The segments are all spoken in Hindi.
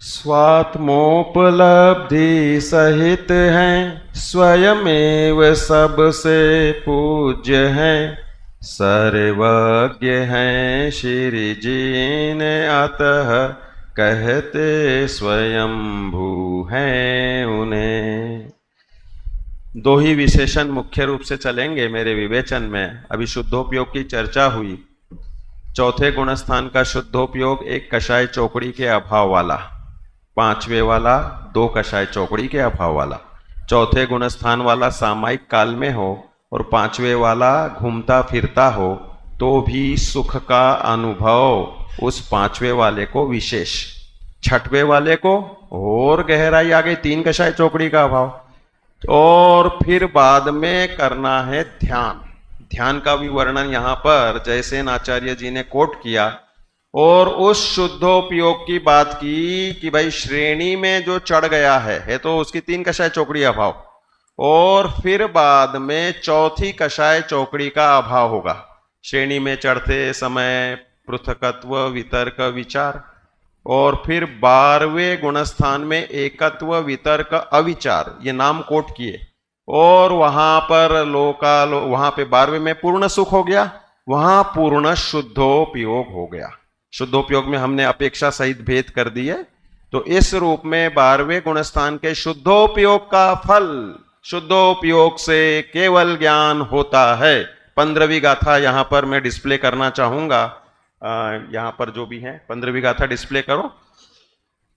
स्वात्मोपलब्धि सहित हैं, स्वयमेव सबसे पूज्य हैं, सर्वज्ञ हैं श्री जी ने अतः कहते स्वयंभू हैं उन्हें। दो ही विशेषण मुख्य रूप से चलेंगे मेरे विवेचन में। अभी शुद्धोपयोग की चर्चा हुई। चौथे गुणस्थान का शुद्धोपयोग एक कषाय चौकड़ी के अभाव वाला, पांचवे वाला दो कषाय चौकड़ी के अभाव वाला, चौथे गुणस्थान वाला सामायिक काल में हो और पांचवे वाला घूमता फिरता हो तो भी सुख का अनुभव उस पांचवे वाले को विशेष, छठवे वाले को और गहराई आ गई, तीन कषाय चौकड़ी का अभाव। और फिर बाद में करना है ध्यान। ध्यान का भी वर्णन यहां पर जयसेन आचार्य जी ने कोट किया और उस शुद्धोपयोग की बात की कि भाई श्रेणी में जो चढ़ गया है तो उसकी तीन कषाय चौकड़ी अभाव, और फिर बाद में चौथी कषाय चौकड़ी का अभाव होगा। श्रेणी में चढ़ते समय पृथकत्व, वितर्क, विचार, और फिर 12वें गुणस्थान में एकत्व, वितर्क, अविचार, ये नाम कोट किए। और वहां पर वहां पे 12वें में पूर्ण सुख हो गया, वहां पूर्ण शुद्धोपयोग हो गया। शुद्धोपयोग में हमने अपेक्षा सहित भेद कर दिए। तो इस रूप में 12वें गुणस्थान के शुद्धोपयोग का फल, शुद्धोपयोग से केवल ज्ञान होता है। 15वीं गाथा यहां पर मैं डिस्प्ले करना चाहूंगा। यहां पर जो भी है 15वीं गाथा डिस्प्ले करो।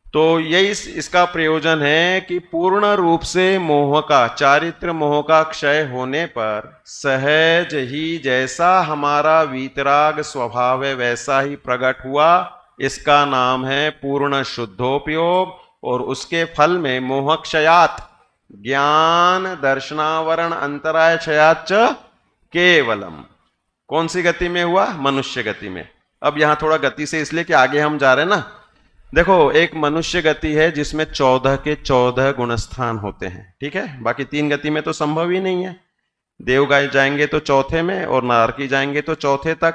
तो यही इसका प्रयोजन है कि पूर्ण रूप से मोह का, चारित्र मोह का क्षय होने पर सहज ही जैसा हमारा वीतराग स्वभाव है वैसा ही प्रकट हुआ। इसका नाम है पूर्ण शुद्धोपयोग। और उसके फल में मोह क्षयात, ज्ञान दर्शनावरण अंतराय क्षयाच केवलम, कौन सी गति में हुआ? मनुष्य गति में। अब यहां थोड़ा गति से इसलिए कि आगे हम जा रहे हैं ना। देखो, एक मनुष्य गति है जिसमें 14 के 14 गुणस्थान होते हैं, ठीक है। बाकी 3 गति में तो संभव ही नहीं है। देवगाय जाएंगे तो चौथे में और नारकी जाएंगे तो चौथे तक।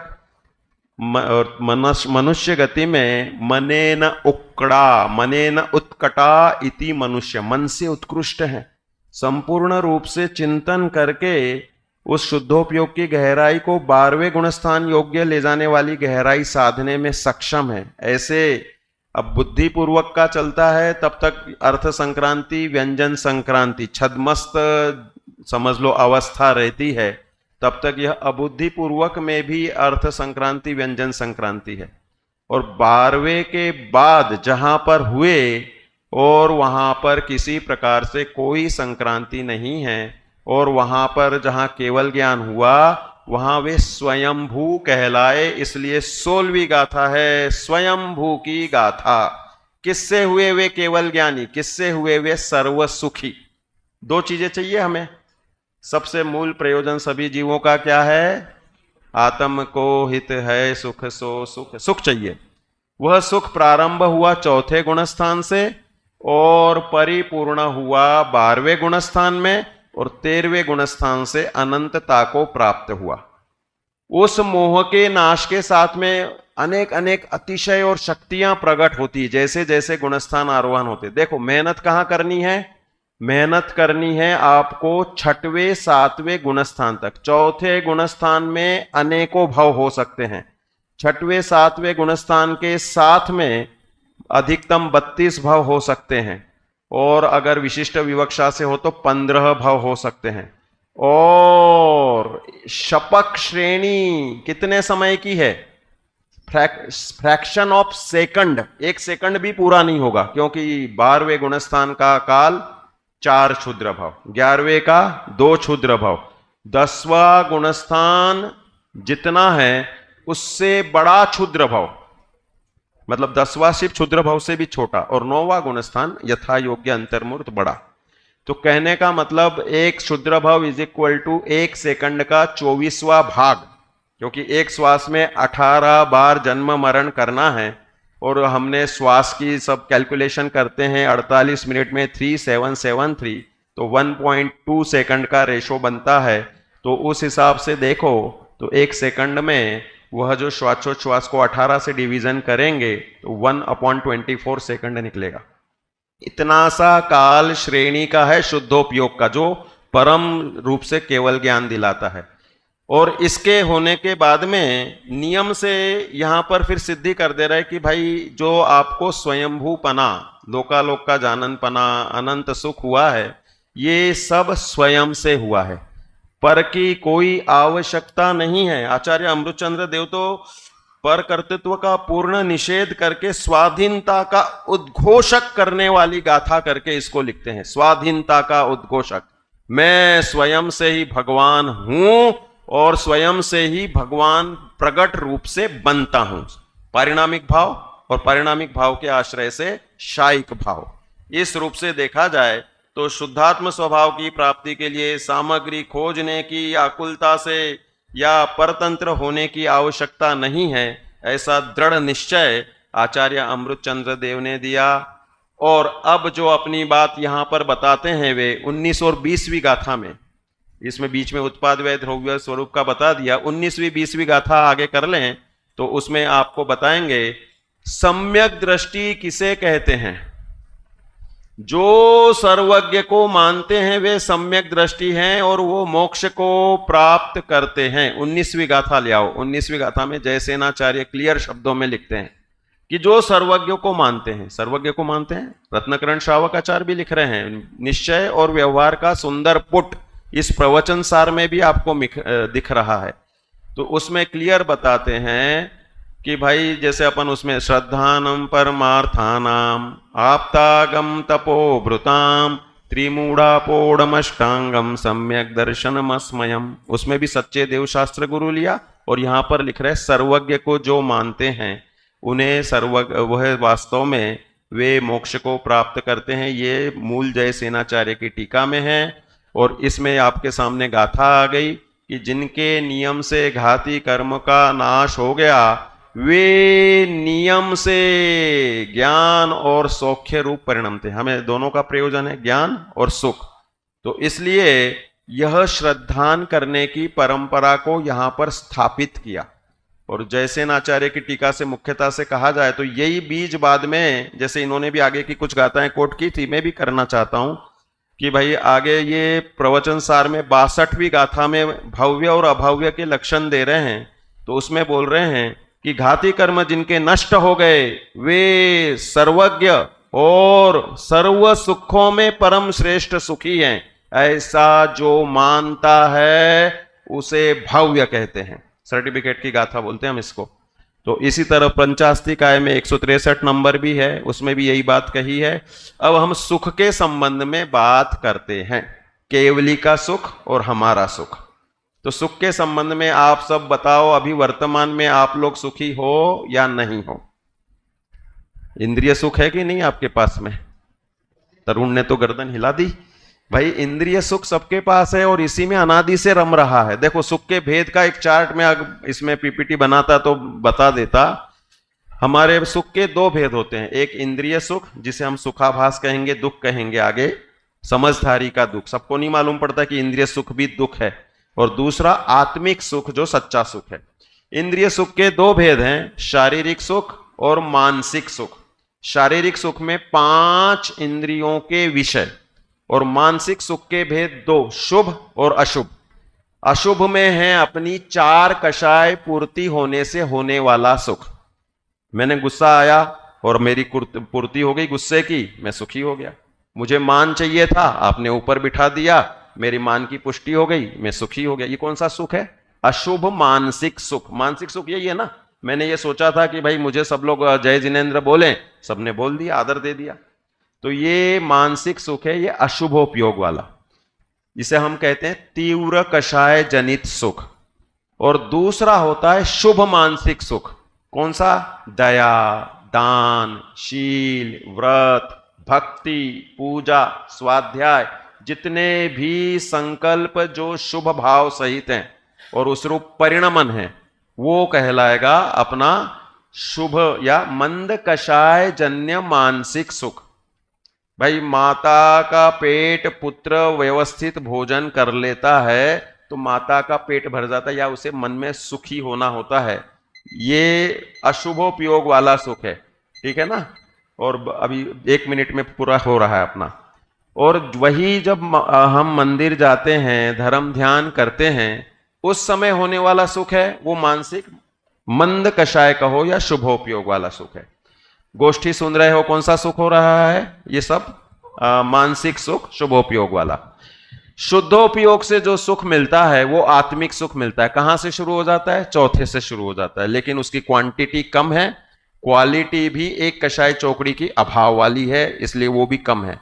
मनुष्य गति में मनेन उक्कड़ा, मनेन उत्कटा इति मनुष्य, मन से उत्कृष्ट है, संपूर्ण रूप से चिंतन करके उस शुद्धोपयोग की गहराई को 12वें गुणस्थान योग्य ले जाने वाली गहराई साधने में सक्षम है। ऐसे अब बुद्धि पूर्वक का चलता है तब तक अर्थ संक्रांति, व्यंजन संक्रांति, छद्मस्त समझ लो अवस्था रहती है, तब तक यह अबुद्धि पूर्वक में भी अर्थ संक्रांति, व्यंजन संक्रांति है। और 12वें के बाद जहां पर हुए और वहां पर किसी प्रकार से कोई संक्रांति नहीं है, और वहां पर जहां केवल ज्ञान हुआ वहां वे स्वयंभू कहलाए। इसलिए 16वीं गाथा है स्वयंभू की गाथा। किससे हुए वे केवल ज्ञानी? किससे हुए वे सर्व सुखी? दो चीजें चाहिए हमें। सबसे मूल प्रयोजन सभी जीवों का क्या है? आत्म को हित है सुख सो सुख, सुख चाहिए। वह सुख प्रारंभ हुआ चौथे गुणस्थान से और परिपूर्ण हुआ 12वें गुणस्थान में, और 13वें गुणस्थान से अनंतता को प्राप्त हुआ। उस मोह के नाश के साथ में अनेक अनेक अतिशय और शक्तियां प्रकट होती जैसे जैसे गुणस्थान आरोहण होते। देखो, मेहनत कहां करनी है? मेहनत करनी है आपको 6वें 7वें गुणस्थान तक। चौथे गुणस्थान में अनेकों भाव हो सकते हैं। 6वें 7वें गुणस्थान के साथ में अधिकतम 32 भाव हो सकते हैं, और अगर विशिष्ट विवक्षा से हो तो 15 भाव हो सकते हैं। और शपक श्रेणी कितने समय की है? फ्रैक्शन ऑफ सेकंड, 1 सेकंड भी पूरा नहीं होगा, क्योंकि 12वें गुणस्थान का काल 4 क्षुद्र भाव, 11वें का 2 क्षुद्र भाव, 10वां गुणस्थान जितना है उससे बड़ा क्षुद्र भाव, मतलब 10वां शिव क्षुद्र भाव से भी छोटा, और 9वां गुणस्थान यथा योग्य अंतर्मूर्त बड़ा। तो कहने का मतलब 1 क्षुद्र भाव इज इक्वल टू 1 सेकंड का 24वां भाग, क्योंकि एक श्वास में 18 बार जन्म मरण करना है, और हमने श्वास की सब कैलकुलेशन करते हैं 48 मिनट में 3773, तो 1.2 सेकंड का रेशो बनता है। तो उस हिसाब से देखो तो 1 सेकंड में वह जो श्वासोच्छ्वास को 18 से डिवीजन करेंगे तो 1/24 सेकंड निकलेगा। इतना सा काल श्रेणी का है शुद्धोपयोग का, जो परम रूप से केवल ज्ञान दिलाता है। और इसके होने के बाद में नियम से यहां पर फिर सिद्धि कर दे रहा है कि भाई जो आपको स्वयंभूपना, लोकालोक का जाननपना, अनंत सुख हुआ है, ये सब स्वयं से हुआ है, पर की कोई आवश्यकता नहीं है। आचार्य अमृतचंद्र देव तो पर कर्तृत्व का पूर्ण निषेध करके स्वाधीनता का उद्घोषक करने वाली गाथा करके इसको लिखते हैं। स्वाधीनता का उद्घोषक, मैं स्वयं से ही भगवान हूं और स्वयं से ही भगवान प्रकट रूप से बनता हूं। पारिणामिक भाव और पारिणामिक भाव के आश्रय से शायिक भाव, इस रूप से देखा जाए तो शुद्धात्म स्वभाव की प्राप्ति के लिए सामग्री खोजने की आकुलता से या परतंत्र होने की आवश्यकता नहीं है, ऐसा दृढ़ निश्चय आचार्य अमृतचंद्र देव ने दिया। और अब जो अपनी बात यहां पर बताते हैं वे 19 और 20वीं गाथा में, इसमें बीच में उत्पाद वै द्रव्य स्वरूप का बता दिया, 19वीं 20वीं गाथा आगे कर लें तो उसमें आपको बताएंगे सम्यक दृष्टि किसे कहते हैं। जो सर्वज्ञ को मानते हैं वे सम्यक दृष्टि हैं और वो मोक्ष को प्राप्त करते हैं। 19वीं गाथा ले आओ। 19वीं गाथा में जयसेनाचार्य क्लियर शब्दों में लिखते हैं कि जो सर्वज्ञ को मानते हैं, सर्वज्ञ को मानते हैं, रत्नकरण श्रावकाचार्य भी लिख रहे हैं। निश्चय और व्यवहार का सुंदर पुट इस प्रवचन सार में भी आपको दिख रहा है। तो उसमें क्लियर बताते हैं कि भाई जैसे अपन उसमें श्रद्धानम परमार्थानाम आप्तागम तपोभृताम त्रिमूढ़ापोढ़मष्टांगम सम्यक दर्शनमस्मयम, उसमें भी सच्चे देव शास्त्र गुरु लिया और यहां पर लिख रहे सर्वज्ञ को जो मानते हैं उन्हें सर्वज्ञ वह वास्तव में वे मोक्ष को प्राप्त करते हैं। ये मूल जयसेनाचार्य की टीका में है। और इसमें आपके सामने गाथा आ गई कि जिनके नियम से घाती कर्म का नाश हो गया वे नियम से ज्ञान और सौख्य रूप परिणमते। हमें दोनों का प्रयोजन है, ज्ञान और सुख। तो इसलिए यह श्रद्धान करने की परंपरा को यहां पर स्थापित किया। और जयसेनाचार्य की टीका से मुख्यता से कहा जाए तो यही बीज बाद में, जैसे इन्होंने भी आगे की कुछ गाथाएं कोट की थी, मैं भी करना चाहता हूं कि भाई आगे ये प्रवचन सार में 62वीं गाथा में भव्य और अभव्य के लक्षण दे रहे हैं। तो उसमें बोल रहे हैं कि घाती कर्म जिनके नष्ट हो गए वे सर्वज्ञ और सर्व सुखों में परम श्रेष्ठ सुखी हैं। ऐसा जो मानता है उसे भव्य कहते हैं। सर्टिफिकेट की गाथा बोलते हैं हम इसको। तो इसी तरह पंचास्तिकाय में 163 नंबर भी है, उसमें भी यही बात कही है। अब हम सुख के संबंध में बात करते हैं, केवली का सुख और हमारा सुख। तो सुख के संबंध में आप सब बताओ, अभी वर्तमान में आप लोग सुखी हो या नहीं हो? इंद्रिय सुख है कि नहीं आपके पास में? तरुण ने तो गर्दन हिला दी। भाई इंद्रिय सुख सबके पास है और इसी में अनादि से रम रहा है। देखो सुख के भेद का एक चार्ट में इसमें पीपीटी बनाता तो बता देता। हमारे सुख के दो भेद होते हैं, एक इंद्रिय सुख जिसे हम सुखाभास कहेंगे, दुख कहेंगे आगे, समझदारी का दुख, सबको नहीं मालूम पड़ता कि इंद्रिय सुख भी दुख है। और दूसरा आत्मिक सुख जो सच्चा सुख है। इंद्रिय सुख के दो भेद हैं, शारीरिक सुख और मानसिक सुख। शारीरिक सुख में 5 इंद्रियों के विषय और मानसिक सुख के भेद 2, शुभ और अशुभ। अशुभ में है अपनी 4 कषाय पूर्ति होने से होने वाला सुख। मैंने गुस्सा आया और मेरी पूर्ति हो गई गुस्से की, मैं सुखी हो गया। मुझे मान चाहिए था, आपने ऊपर बिठा दिया, मेरी मान की पुष्टि हो गई, मैं सुखी हो गया। ये कौन सा सुख है? अशुभ मानसिक सुख। मानसिक सुख यही है ना, मैंने ये सोचा था कि भाई मुझे सब लोग जय जिनेंद्र बोले, सबने बोल दिया, आदर दे दिया। तो ये मानसिक सुख है, ये अशुभोपयोग वाला। इसे हम कहते हैं तीव्र कषाय जनित सुख। और दूसरा होता है शुभ मानसिक सुख। कौन सा? दया, दान, शील, व्रत, भक्ति, पूजा, स्वाध्याय, जितने भी संकल्प जो शुभ भाव सहित हैं और उस रूप परिणमन है, वो कहलाएगा अपना शुभ या मंद कषाय जन्य मानसिक सुख। भाई माता का पेट पुत्र व्यवस्थित भोजन कर लेता है तो माता का पेट भर जाता है या उसे मन में सुखी होना होता है। ये अशुभोपयोग वाला सुख है, ठीक है ना। और अभी 1 मिनट में पूरा हो रहा है अपना। और वही जब हम मंदिर जाते हैं, धर्म ध्यान करते हैं, उस समय होने वाला सुख है वो मानसिक मंद कषाय कहो या शुभोपयोग वाला सुख है। गोष्ठी सुन रहे हो, कौन सा सुख हो रहा है? ये सब मानसिक सुख, शुभोपयोग वाला। शुद्धोपयोग से जो सुख मिलता है वो आत्मिक सुख मिलता है। कहां से शुरू हो जाता है? चौथे से शुरू हो जाता है, लेकिन उसकी क्वांटिटी कम है, क्वालिटी भी एक कषाय चौकड़ी की अभाव वाली है, इसलिए वो भी कम है।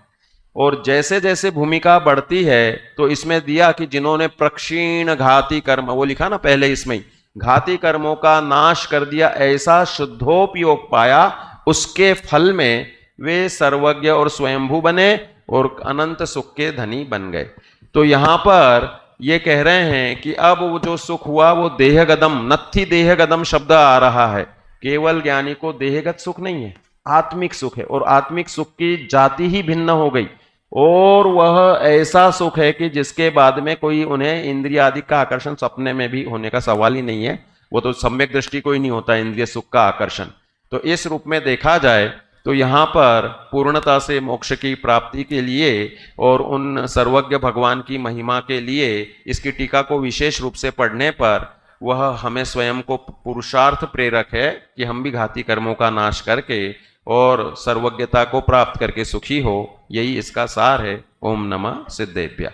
और जैसे जैसे भूमिका बढ़ती है तो इसमें दिया कि जिन्होंने प्रक्षीण घाती कर्म, वो लिखा ना पहले इसमें, घाती कर्मों का नाश कर दिया, ऐसा शुद्धोपयोग पाया, उसके फल में वे सर्वज्ञ और स्वयंभू बने और अनंत सुख के धनी बन गए। तो यहां पर ये कह रहे हैं कि अब वो जो सुख हुआ वो देहगदम, नत्थि देहगदम शब्द आ रहा है। केवल ज्ञानी को देहगत सुख नहीं है, आत्मिक सुख है, और आत्मिक सुख की जाति ही भिन्न हो गई। और वह ऐसा सुख है कि जिसके बाद में कोई उन्हें इंद्रिय आदि का आकर्षण सपने में भी होने का सवाल ही नहीं है। वो तो सम्यक दृष्टि को ही नहीं होता इंद्रिय सुख का आकर्षण। तो इस रूप में देखा जाए तो यहाँ पर पूर्णता से मोक्ष की प्राप्ति के लिए और उन सर्वज्ञ भगवान की महिमा के लिए इसकी टीका को विशेष रूप से पढ़ने पर वह हमें स्वयं को पुरुषार्थ प्रेरक है कि हम भी घाती कर्मों का नाश करके और सर्वज्ञता को प्राप्त करके सुखी हो। यही इसका सार है। ओम नमः सिद्धेभ्यः।